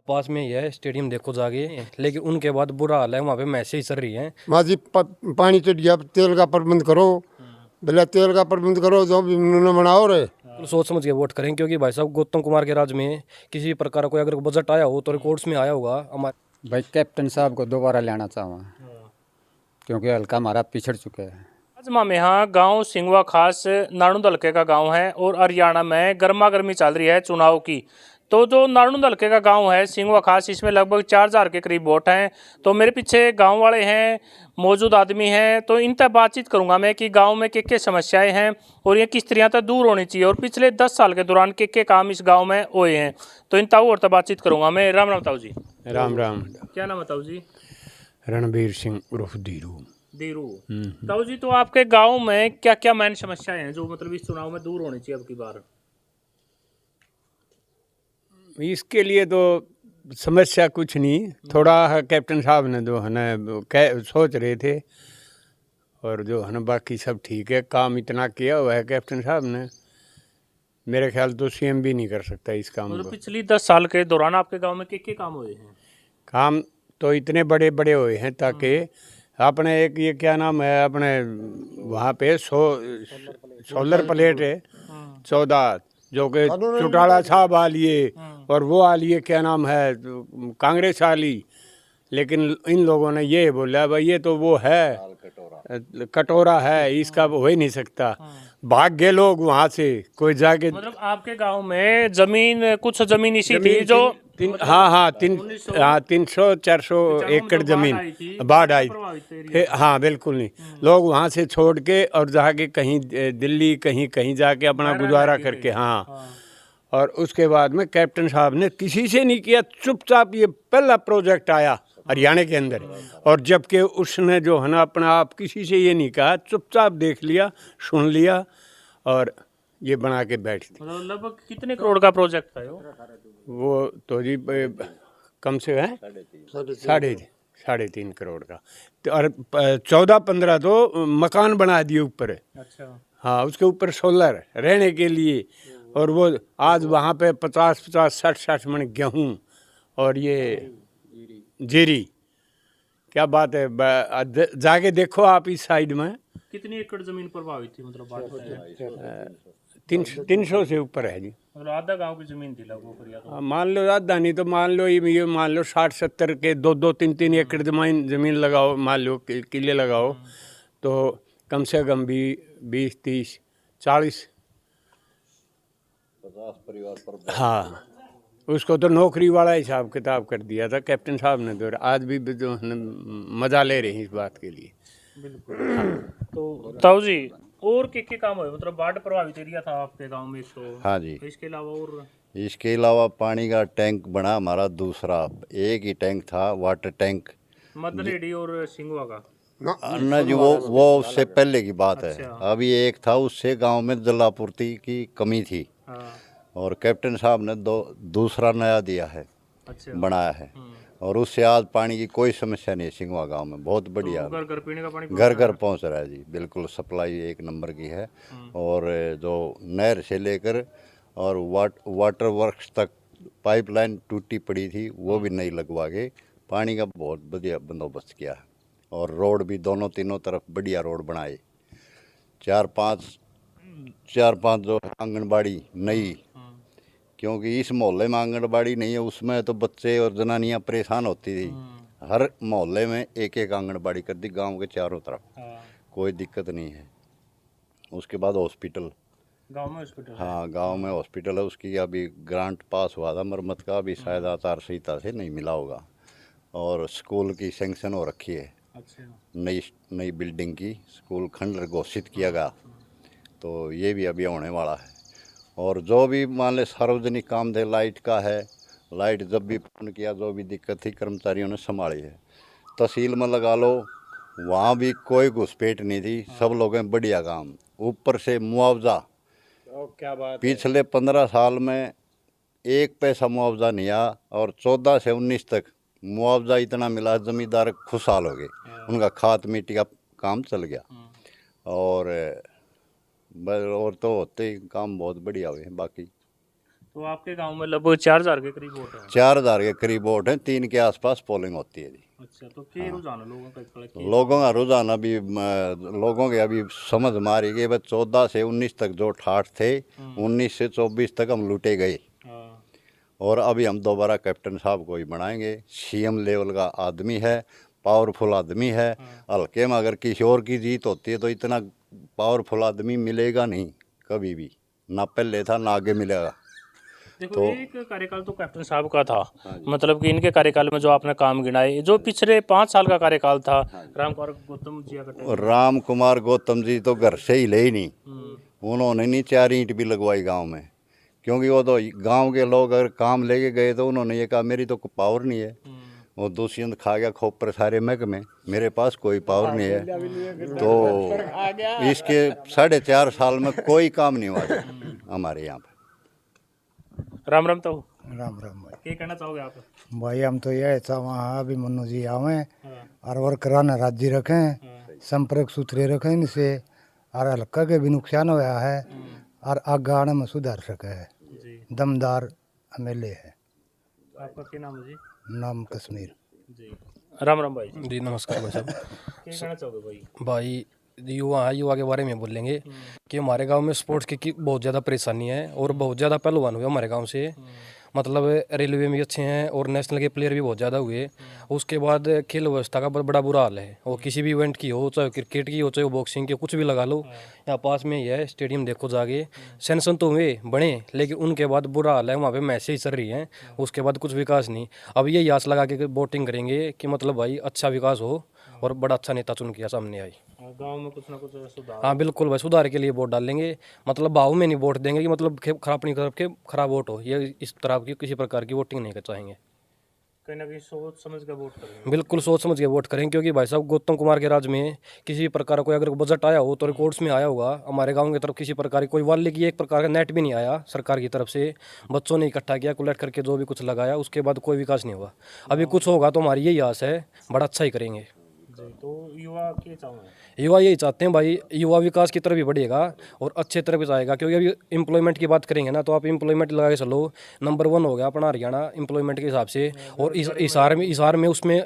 पास में ही है स्टेडियम, देखो जाके, लेकिन उनके बाद बुरा हाल है, वहाँ पे मैसेज चल रही है। माजी पानी चढ़ गया, तेल का प्रबंध करो, भले तेल का प्रबंध करो, जो भी उन्होंने बनाओ रे। तो सोच समझ के वोट करें, क्योंकि भाई साहब गौतम कुमार के राज में किसी भी प्रकार का कोई अगर बजट आया हो तो रिकॉर्ड्स में आया होगा हमारे। भाई कैप्टन साहब को दोबारा लेना चाहूँगा, क्योंकि हल्का हमारा पिछड़ चुके हैं। राजमा में यहाँ गांव सिंगवा खास नारनौंद हल्के का गांव है और हरियाणा में गर्मा गर्मी चल रही है चुनाव की। तो जो नारनौंद हल्के का गांव है सिंगवा खास, इसमें लगभग 4000 के करीब वोट हैं। तो मेरे पीछे गांव वाले हैं, मौजूद आदमी हैं, तो इनसे बातचीत करूंगा मैं कि गांव में क्या समस्याएं हैं और ये किस तरह तक दूर होनी चाहिए और पिछले 10 साल के दौरान के काम इस गाँव में हुए हैं। तो इन ताऊ और तक बातचीत करूंगा मैं। राम राम ताऊ जी। राम राम। क्या नाम है ताऊ जी? रणबीर सिंह उर्फ धीरू। धीरू। ताऊ जी, तो आपके गांव में क्या क्या मेन समस्याएं हैं जो मतलब इस चुनाव में दूर होनी चाहिए अब की बार? इसके लिए तो समस्या कुछ नहीं, थोड़ा कैप्टन साहब ने जो है ना सोच रहे थे, और जो है ना बाकी सब ठीक है। काम इतना किया हुआ है कैप्टन साहब ने, मेरे ख्याल तो सीएम भी नहीं कर सकता इस काम मतलब को। पिछली 10 साल के दौरान आपके गांव में क्या काम हुए हैं? काम तो इतने बड़े बड़े हुए हैं, ताकि अपने एक ये क्या नाम है अपने वहाँ पे सोलर प्लेट है 14, जो कि चौटाला साहब आ लिए और वो आ लिए क्या नाम है कांग्रेस आ ली। लेकिन इन लोगों ने ये बोला भाई ये तो वो है कटोरा है, इसका हो ही नहीं सकता। भाग गए लोग वहाँ से, कोई जाके। मतलब आपके गांव में जमीन, कुछ जमीन इसी थी जो हाँ 300-400 एकड़ जमीन बाढ़ आई थी। हाँ बिल्कुल नहीं, लोग वहाँ से छोड़ के और जाके कहीं दिल्ली कहीं जाके अपना गुजारा करके। हाँ, और उसके बाद में कैप्टन साहब ने किसी से नहीं किया, चुपचाप ये पहला प्रोजेक्ट आया हरियाणा के अंदर, और जबकि उसने जो है ना अपना आप किसी से ये नहीं कहा, चुपचाप देख लिया, सुन लिया और ये बना के बैठ दी। मतलब लगभग कितने करोड़ का प्रोजेक्ट था वो तो जी कम से है 3.5 करोड़ का, और 14-15 तो मकान बना दिए ऊपर। अच्छा। हाँ, उसके ऊपर सोलर रहने के लिए, और वो आज वहाँ पे 50-50 60-60 मन गेहूँ और ये जीरी। क्या बात है, जाके देखो आप इस साइड में। कितनी एकड़ जमीन प्रभावित थी मतलब बाढ़ से? 300 से ऊपर है जी। मतलब आधा गांव की जमीन थी लगभग तो। मान लो आधा नहीं तो मान लो ये मान लो 60-70 के 2-3 एकड़ जमीन लगाओ, मान लो किले लगाओ, तो कम से कम भी 20-30-40 50 परिवार पर। हाँ, उसको तो नौकरी वाला हिसाब किताब कर दिया था कैप्टन साहब ने, तो आज भी जो मजा ले रहे हैं इस बात के लिए। बिल्कुल। तो ताऊ जी, और क्या काम हुए मतलब बाढ़ प्रभावित एरिया था आपके गांव में तो? हाँ जी। तो इसके अलावा और? इसके अलावा पानी का टैंक बना हमारा दूसरा, एक ही टैंक था वाटर टैंक मदरेडी और सिंगवा का ना जी, वो उससे पहले की बात है। अच्छा। अभी एक था, उससे गांव में जलापूर्ति की कमी थी। हाँ। और कैप्टन साहब ने दूसरा नया दिया है। अच्छा। बनाया है, और उससे आज पानी की कोई समस्या नहीं है सिंगवा गांव में, बहुत बढ़िया। घर घर पीने का पानी घर घर पहुंच रहा है जी, बिल्कुल सप्लाई एक नंबर की है। और जो नहर से लेकर और वाटर वर्क्स तक पाइपलाइन टूटी पड़ी थी, वो भी नहीं लगवा के पानी का बहुत बढ़िया बंदोबस्त किया है। और रोड भी दोनों तीनों तरफ बढ़िया रोड बनाए। 4-5 जो आंगनबाड़ी नई, क्योंकि इस मोहल्ले में आंगनबाड़ी नहीं है, उसमें तो बच्चे और जनानियां परेशान होती थी। हर मोहल्ले में एक एक आंगनबाड़ी कर दी गांव के चारों तरफ। कोई दिक्कत नहीं है। उसके बाद हॉस्पिटल, गांव में हॉस्पिटल? हाँ, गांव में हॉस्पिटल है, उसकी अभी ग्रांट पास हुआ था मरम्मत का, अभी शायद आचार संहिता से नहीं मिला होगा। और स्कूल की सैंक्शन हो रखी है। अच्छा। नई बिल्डिंग की स्कूल खंड घोषित किया गया, तो ये भी अभी होने वाला है। और जो भी मान ले सार्वजनिक काम थे, लाइट का है, लाइट जब भी फोन किया जो भी दिक्कत थी कर्मचारियों ने संभाली है। तहसील में लगा लो, वहाँ भी कोई घुसपैठ नहीं थी, सब लोगों ने बढ़िया काम। ऊपर से मुआवजा, क्या बात, पिछले 15 साल में 1 पैसा मुआवजा नहीं आया, और 14 से 19 तक मुआवजा इतना मिला, जमींदार खुशहाल हो गए, उनका खाद मिट्टी का काम चल गया। और तो होते ही काम बहुत बढ़िया हुए हैं। बाकी तो आपके गांव में लगभग 4000 के करीब वोट हैं। 4000 के करीब वोट हैं, 3 के आसपास पोलिंग होती है जी। अच्छा, तो क्या रुझान है लोगों का? लोगों का रुझान अभी लोगों के अभी समझ मारी गई, बस 14 से 19 तक जो ठाठ थे, 19 से 24 तक हम लूटे गए। हाँ, और अभी हम दोबारा कैप्टन साहब को ही बनाएंगे। सीएम लेवल का आदमी है, पावरफुल आदमी है। हल्के में अगर किसी और की जीत होती है तो इतना पावरफुल आदमी मिलेगा नहीं कभी भी, ना पहले था ना आगे मिलेगा। देखो एक कार्यकाल तो कैप्टन साहब का था, मतलब कि इनके कार्यकाल में जो आपने काम गिनाए, जो पिछले 5 साल का कार्यकाल था राम कुमार गौतम जी का टाइम। और राम कुमार गौतम जी तो घर से ही ले ही नहीं, उन्होंने नहीं 4 ईंट भी लगवाई गांव में, क्योंकि वो तो गांव के लोग अगर काम लेके गए तो उन्होंने ये कहा मेरी तो कोई पावर नहीं है। वो दुष्यंत खा गया खोपर सारे महकमे, मेरे पास कोई पावर नहीं है। तो इसके 4.5 साल में कोई काम नहीं हुआ हमारे यहाँ पे। राम राम। तो राम राम भाई। क्या कहना चाहोगे आप? भाई हम तो ये वहाँ अभी मन्नू जी आवे और वर्कराना राज्य रखें, संपर्क सूत्रे रखें इनसे, और हल्का के भी नुकसान हुआ है और आगे आने में सुधार सके है। दमदार एमएलए है। आपका क्या नाम है जी? नाम कश्मीर जी। राम राम भाई। जी नमस्कार भाई साहब। क्या कहना चाहोगे भाई? भाई युवा के बारे में बोलेंगे कि हमारे गांव में स्पोर्ट्स की बहुत ज़्यादा परेशानी है और बहुत ज़्यादा पहलवान हुए हमारे गांव से। मतलब रेलवे में भी अच्छे हैं और नेशनल के प्लेयर भी बहुत ज़्यादा हुए। उसके बाद खेल व्यवस्था का बड़ा बुरा हाल है। और किसी भी इवेंट की हो, चाहे क्रिकेट की हो, चाहे बॉक्सिंग की, कुछ भी लगा लो, यहाँ पास में ही है स्टेडियम, देखो जाके। सेंसन तो हुए बने, लेकिन उनके बाद बुरा हाल है। वहाँ पे मैसेज चल रही हैं, उसके बाद कुछ विकास नहीं। अब ये आस लगा के वोटिंग करेंगे कि मतलब भाई अच्छा विकास हो और बड़ा अच्छा नेता चुन के सामने आई। गांव में कुछ ना कुछ सुधार। हाँ बिल्कुल भाई, सुधार के लिए वोट डालेंगे। मतलब भाव में नहीं वोट देंगे कि मतलब खराब नहीं तरफ के खराब वोट हो, ये इस तरह की किसी प्रकार की वोटिंग नहीं कर चाहेंगे। कहीं ना कहीं सोच समझ कर वोट करेंगे। बिल्कुल सोच समझ के वोट करें, क्योंकि भाई साहब गौतम कुमार के राज में किसी भी प्रकार का कोई अगर बजट आया हो तो रिकॉर्ड्स में आया होगा। हमारे गांव की तरफ किसी प्रकार की कोई वाले की एक प्रकार का नेट भी नहीं आया सरकार की तरफ से। बच्चों ने इकट्ठा किया, कलेक्ट करके जो भी कुछ लगाया, उसके बाद कोई विकास नहीं हुआ। अभी कुछ होगा तो हमारी यही आस है, बड़ा अच्छा ही करेंगे। जी। तो युवा क्या चाहोगे? युवा यही चाहते हैं भाई, युवा विकास की तरफ ही बढ़ेगा और अच्छे तरफ ही जाएगा। क्योंकि अभी एम्प्लॉयमेंट की बात करेंगे ना, तो आप एम्प्लॉयमेंट लगा के चलो, नंबर 1 हो गया अपना हरियाणा एम्प्लॉयमेंट के हिसाब से। और हिसार में उसमें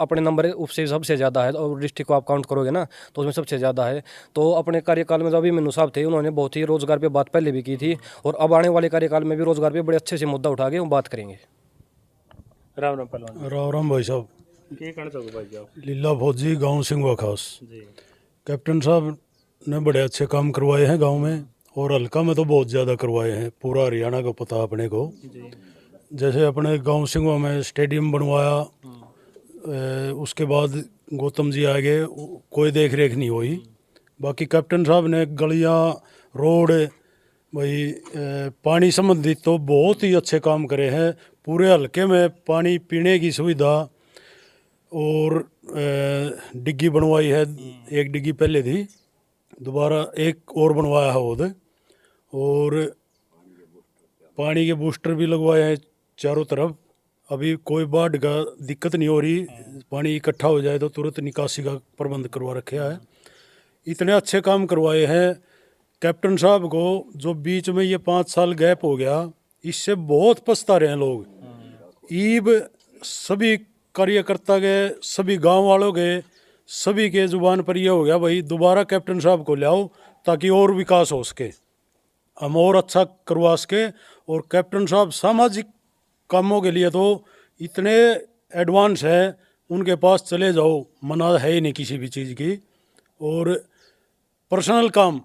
अपने नंबर उससे सबसे ज़्यादा है। और डिस्ट्रिक्ट को आप काउंट करोगे ना तो उसमें सबसे ज़्यादा है। तो अपने कार्यकाल में जो अभी मन्नू साहब थे, उन्होंने बहुत ही रोज़गार पे बात पहले भी की थी, और अब आने वाले कार्यकाल में भी रोज़गार पे बड़े अच्छे से मुद्दा उठा के वो बात करेंगे। राम राम पहलवान। राम राम भाई साहब। क्या कहना चाहोगे भाई जी आप? लीला फौजी, गांव सिंगवा खास। जी। कैप्टन साहब ने बड़े अच्छे काम करवाए हैं गांव में, और हल्का में तो बहुत ज़्यादा करवाए हैं। पूरा हरियाणा को पता अपने को। जैसे अपने गांव सिंगवा में स्टेडियम बनवाया, उसके बाद गौतम जी आ गए, कोई देख रेख नहीं हुई। बाकी कैप्टन साहब ने गलियाँ, रोड, भाई पानी संबंधित तो बहुत ही अच्छे काम करे हैं। पूरे हल्के में पानी पीने की सुविधा, और डिग्गी बनवाई है। एक डिग्गी पहले थी, दोबारा एक और बनवाया है वो। और पानी के बूस्टर भी लगवाए हैं चारों तरफ। अभी कोई बाढ़ का दिक्कत नहीं हो रही, पानी इकट्ठा हो जाए तो तुरंत निकासी का प्रबंध करवा रखा है। इतने अच्छे काम करवाए हैं कैप्टन साहब को। जो बीच में ये 5 साल गैप हो गया, इससे बहुत पछता रहे हैं लोग। ईब सभी कार्यकर्ता के, सभी गांव वालों के, सभी के जुबान पर यह हो गया भाई दोबारा कैप्टन साहब को लाओ, ताकि और विकास हो सके, हम और अच्छा करवा सके। और कैप्टन साहब सामाजिक कामों के लिए तो इतने एडवांस हैं, उनके पास चले जाओ, मना है ही नहीं किसी भी चीज़ की। और पर्सनल काम,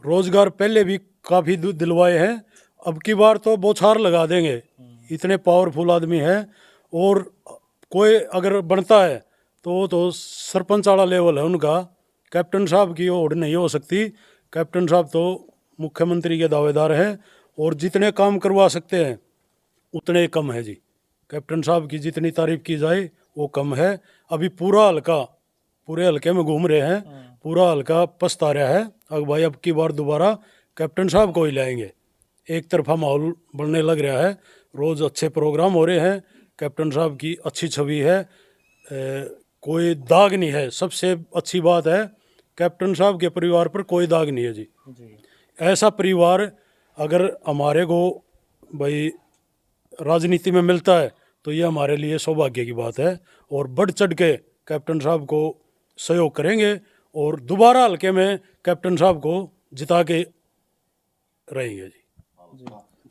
रोजगार पहले भी काफ़ी दिलवाए हैं, अब की बार तो बौछार लगा देंगे। इतने पावरफुल आदमी है। और कोई अगर बनता है तो वो तो सरपंच वाला लेवल है उनका, कैप्टन साहब की होड़ नहीं हो सकती। कैप्टन साहब तो मुख्यमंत्री के दावेदार हैं, और जितने काम करवा सकते हैं उतने कम है जी। कैप्टन साहब की जितनी तारीफ की जाए वो कम है। अभी पूरा हल्का, पूरे हल्के में घूम रहे हैं, पूरा हल्का पछता रहा है। अब भाई अब की बार दोबारा कैप्टन साहब को ही लाएंगे। एक तरफा माहौल बनने लग रहा है, रोज़ अच्छे प्रोग्राम हो रहे हैं, कैप्टन साहब की अच्छी छवि है, कोई दाग नहीं है। सबसे अच्छी बात है कैप्टन साहब के परिवार पर कोई दाग नहीं है जी। ऐसा परिवार अगर हमारे को भाई राजनीति में मिलता है तो ये हमारे लिए सौभाग्य की बात है, और बढ़ चढ़ के कैप्टन साहब को सहयोग करेंगे और दोबारा हल्के में कैप्टन साहब को जिता के रहेंगे जी।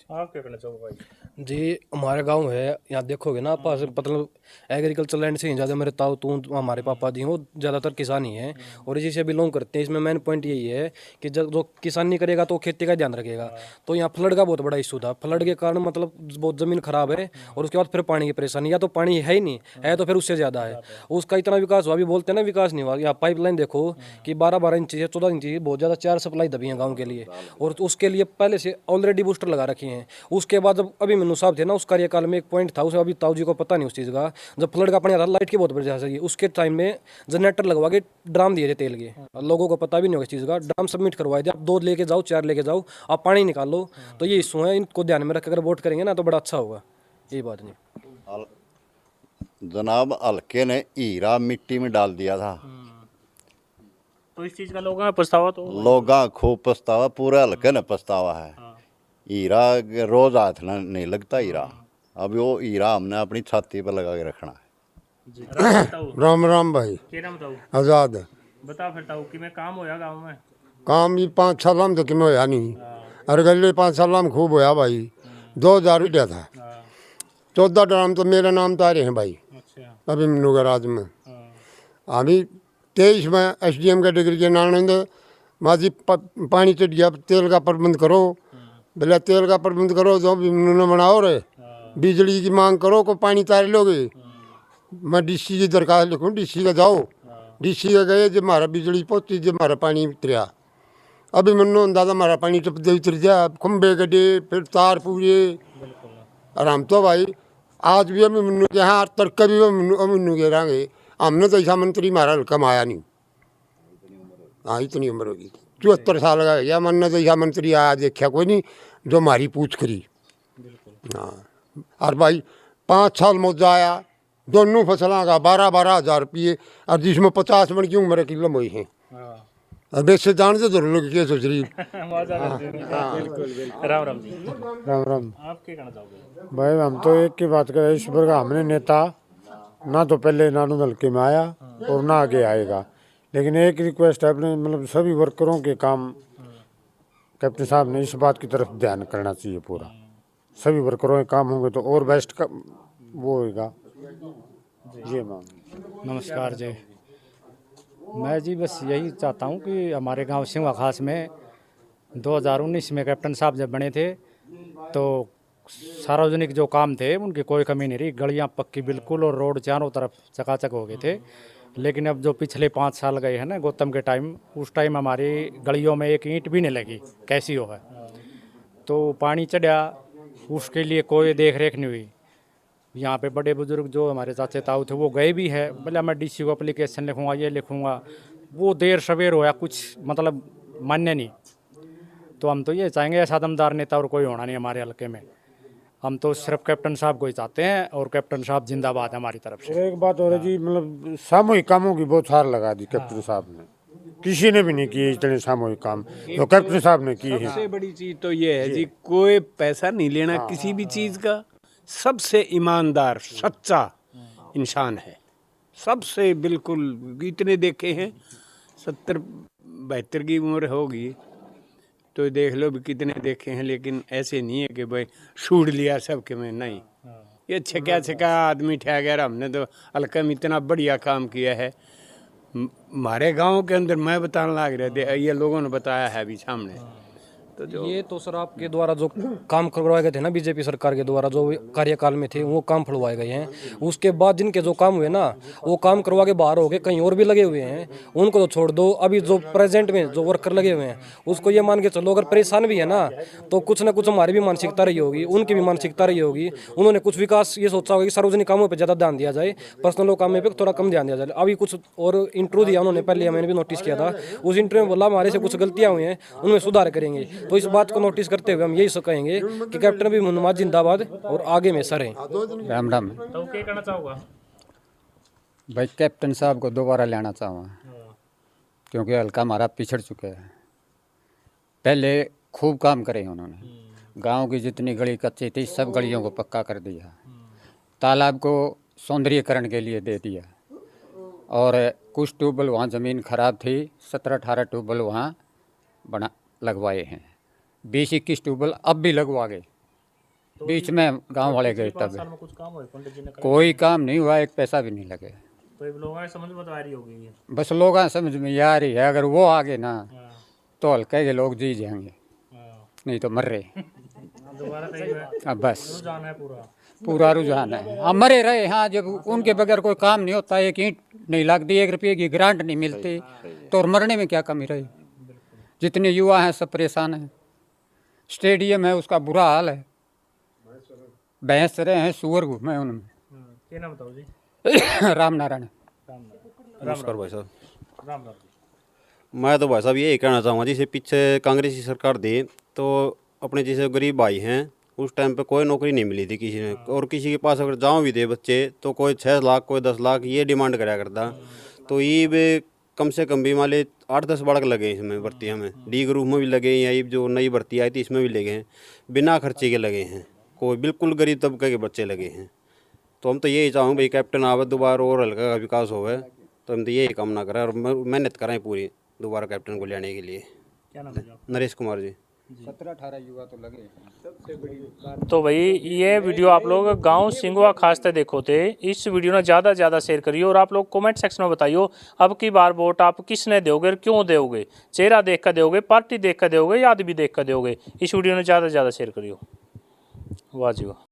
आप क्या कहना चाहोगे भाई? जी हमारा गांव है, यहाँ देखोगे ना पास मतलब एग्रीकल्चर लैंड से ही ज़्यादा मेरे ताऊ तू हमारे पापा जी वो ज़्यादातर किसान ही हैं और इसी से बिलोंग करते हैं। इसमें मेन पॉइंट यही है कि जब जो किसानी करेगा तो खेती का ध्यान रखेगा। तो यहाँ फ्लड का बहुत बड़ा इशू था, फ्लड के कारण मतलब बहुत ज़मीन खराब है और उसके बाद फिर पानी की परेशानी, या तो पानी है ही नहीं है तो फिर उससे ज़्यादा है। उसका इतना विकास हुआ, अभी बोलते हैं ना विकास नहीं हुआ। यहाँ पाइपलाइन देखो कि 12-12 इंची है, 14 इंची, बहुत ज़्यादा 4 सप्लाई दबी है गाँव के लिए, और उसके लिए पहले से ऑलरेडी बूस्टर लगा रखी हैं। उसके बाद जब अभी मनु साहब थे ना, उस कार्यकाल में एक पॉइंट था, उसे अभी ताऊ जी को पता नहीं उस चीज़ का, जब फ्लड का पानी आता लाइट की बहुत बड़ी है, उसके टाइम में जनरेटर लगवा के ड्राम दिए थे तेल के, लोगों को पता भी नहीं होगा इस चीज़ का। ड्राम सबमिट करवाए थे, आप 2 लेके जाओ 4 लेके जाओ, आप पानी निकाल लो। तो ये इशू है, इनको ध्यान में रख अगर वोट करेंगे ना तो बड़ा अच्छा होगा। ये बात नहीं जनाब हल्के ने हीरा मिट्टी में डाल दिया था, तो इस चीज का लोगों में पछतावा तो लोगा खूब पछतावा, पूरे हल्के ने पछतावा है। हीरा रोज हाथ नहीं लगता हीरा, अब वो हीरा हमने अपनी छाती पर लगा के रखना है। राम राम भाई। केना बताओ आजाद बता फिर ताऊ कि मैं काम होया गांव में काम भी 5 साल में तो किमें होया नहीं, अरे गले 5 साल में खूब होया भाई। 2000 रुपया था, 14 ड्राम तो मेरे नाम तो आ रहे हैं भाई। अच्छा अभी मनुगराज में अभी 23 में SDM का डिग्री के नानंद माजी पानी चढ़ गया, तेल का प्रबंध करो, बोले तेल का प्रबंध करो तो भी उन्होंने बनाओ रे, बिजली की मांग करो को पानी तार लोगे। मैं DC की दरखास्त लिखूँ, DC का जाओ, DC का गए जब हमारा बिजली पहुँची, जब हमारा पानी उतरिया। अभी मनो अंदाजा हमारा पानी टप दे उतर गया, खम्बे गड्ढे फिर तार पूरे आराम। तो भाई आज भी अभी मनु के यहाँ तड़का भी मनु के रहेंगे, हमने तो ऐसा मंत्री हमारा हल्का में आया नहीं। हाँ इतनी उम्र होगी, 74 साल का या मन तो ऐसा मंत्री आया देखा कोई नहीं जो हमारी पूछ करी। हाँ और भाई 5 साल मौजा आया, दोनों फसलों का 12-12 हज़ार रुपये, और जिसमें 50 मन की उम्र की लंबाई है। अब इससे जान से जरूर लोग क्या सोच रही। राम राम जी। राम राम आप क्या कहना चाहोगे? भाई, हम तो एक की बात करें, ईश्वर का हमने नेता ना तो पहले नानू हल्के में आया और ना आगे आएगा, लेकिन एक रिक्वेस्ट है अपने मतलब सभी वर्करों के काम कैप्टन साहब ने इस बात की तरफ ध्यान करना चाहिए। पूरा सभी वर्करों के काम होंगे तो और बेस्ट का वो होगा। जी मैम नमस्कार जी। मैं जी बस यही चाहता हूँ कि हमारे गांव सिंगवा खास में 2019 में कैप्टन साहब जब बने थे तो सार्वजनिक जो काम थे उनकी कोई कमी नहीं रही, गलियां पक्की बिल्कुल और रोड चारों तरफ चकाचक हो गए थे। लेकिन अब जो पिछले 5 साल गए हैं ना गौतम के टाइम, उस टाइम हमारी गलियों में एक ईंट भी नहीं लगी, कैसी हो है। तो पानी चढ़ा, उसके लिए कोई देख रेख नहीं हुई। यहाँ पे बड़े बुजुर्ग जो हमारे चाचे ताऊ थे वो गए भी है, बोला मैं DC को एप्लीकेशन लिखूँगा, ये लिखूँगा, वो देर सवेर होया, कुछ मतलब मान्य नहीं। तो हम तो ये चाहेंगे ऐसा दमदार नेता और कोई होना नहीं हमारे हल्के में, हम तो सिर्फ कैप्टन साहब को ही चाहते हैं और कैप्टन साहब जिंदाबाद है हमारी तरफ से। और एक बात हो रही जी, मतलब सामूहिक कामों की बहुत हार लगा दी कैप्टन साहब ने, किसी ने भी नहीं किए इतने सामूहिक काम जो कैप्टन साहब ने किए हैं। सबसे बड़ी चीज तो ये है जी, कोई पैसा नहीं लेना किसी भी चीज का, सबसे ईमानदार सच्चा इंसान है, सबसे बिल्कुल। इतने देखे हैं, 70-72 की उम्र होगी तो देख लो भी कितने देखे हैं, लेकिन ऐसे नहीं है कि भाई छूट लिया सबके में, नहीं। ये छक्का आदमी ठहर गया। हमने तो हल्का में इतना बढ़िया काम किया है हमारे गांव के अंदर, मैं बताने लग रहे थे, ये लोगों ने बताया है अभी सामने। तो जो ये तो सर आपके द्वारा जो काम करवाए गए थे ना बीजेपी सरकार के द्वारा जो कार्यकाल में थे वो काम फड़वाए गए हैं। उसके बाद जिनके जो काम हुए ना वो काम करवा के बाहर हो गए, कहीं और भी लगे हुए हैं, उनको तो छोड़ दो। अभी जो प्रेजेंट में जो वर्कर लगे हुए हैं उसको ये मान के चलो अगर परेशान भी है ना तो कुछ ना कुछ हमारी भी मानसिकता रही होगी, उनकी भी मानसिकता रही होगी। उन्होंने कुछ विकास ये सोचा होगा कि सार्वजनिक कामों पर ज़्यादा ध्यान दिया जाए, पर्सनल कामों पर थोड़ा कम ध्यान दिया जाए। अभी कुछ और इंटरव्यू दिया उन्होंने, पहले मैंने भी नोटिस किया था, उस इंटरव्यू में बोला हमारे से कुछ गलतियाँ हुई हैं उनमें सुधार करेंगे। तो इस बात को नोटिस करते हुए हम यही कहेंगे कि कैप्टन भी मुन्ना जिंदाबाद और आगे में सर हैं। राम राम। तो क्या कहना चाहोगा? भाई कैप्टन साहब को दोबारा लेना चाहूँगा, क्योंकि हल्का हमारा पिछड़ चुका है। पहले खूब काम करे उन्होंने, गांव की जितनी गली कच्ची थी सब गलियों को पक्का कर दिया, तालाब को सौंदर्यीकरण के लिए दे दिया, और कुछ ट्यूबवेल वहाँ ज़मीन खराब थी, 17-18 ट्यूबवेल वहाँ बना लगवाए हैं, 20-21 ट्यूबवेल अब भी लगवा गए। बीच में गांव वाले गए तब कुछ काम हुआ पंडित जी ने कोई काम नहीं हुआ, एक पैसा भी नहीं लगे। तो ये लोगों की समझ में तो आ रही होगी ये। बस लोग समझ में आ रही है, अगर वो आगे ना तो हल्के के लोग जी जाएंगे, नहीं तो मर रहे। दोबारा कहीं अब बस रुझान है पूरा पूरा रुझान है, हम मरे रहे। हाँ, जब उनके बगैर कोई काम नहीं होता, एक ईंट नहीं लगती, 1 रुपये की ग्रांट नहीं मिलती, तो और मरने में क्या कमी रही। जितने युवा हैं सब परेशान हैं। स्टेडियम है उसका बुरा हाल है, भैंस रहे हैं, सुअर घूमे हैं उनमें। क्या नाम बताओ जी? राम नारायण। नमस्कार भाई साहब। राम राम। मैं तो भाई साहब यही कहना चाहूँगा, जैसे पीछे कांग्रेस की सरकार थी तो अपने जैसे गरीब भाई हैं उस टाइम पे कोई नौकरी नहीं मिली थी किसी ने, और किसी के पास अगर जाऊँ भी थे बच्चे तो कोई 6 लाख कोई 10 लाख ये डिमांड कराया करता। तो ये भी कम से कम भी मान ली 8-10 बालक लगे इसमें भर्ती में, डी ग्रुप में भी लगे हैं, ये जो नई भर्ती आई थी इसमें भी लगे हैं, बिना खर्चे के लगे हैं, कोई बिल्कुल गरीब तबके के बच्चे लगे हैं। तो हम तो यही चाहूँ भाई कैप्टन आवे दोबारा और हल्का का विकास होवे, तो हम तो यही कामना करें और मेहनत करें पूरी दोबारा कैप्टन को लेने के लिए। क्या नाम है जी आपका? नरेश कुमार जी। 17-18 युवा तो लगे हैं। तो भाई ये वीडियो आप लोग गांव सिंगवा खास तक देखो थे। इस वीडियो ने ज़्यादा से ज़्यादा शेयर करिए और आप लोग कमेंट सेक्शन में बताइए अब की बार वोट आप किसने दोगे और क्यों दोगे, चेहरा देख कर दोगे, पार्टी देख कर दोगे या आदमी देख कर दोगे। इस वीडियो ने ज़्यादा से ज़्यादा शेयर करिए। वाह जी वाह।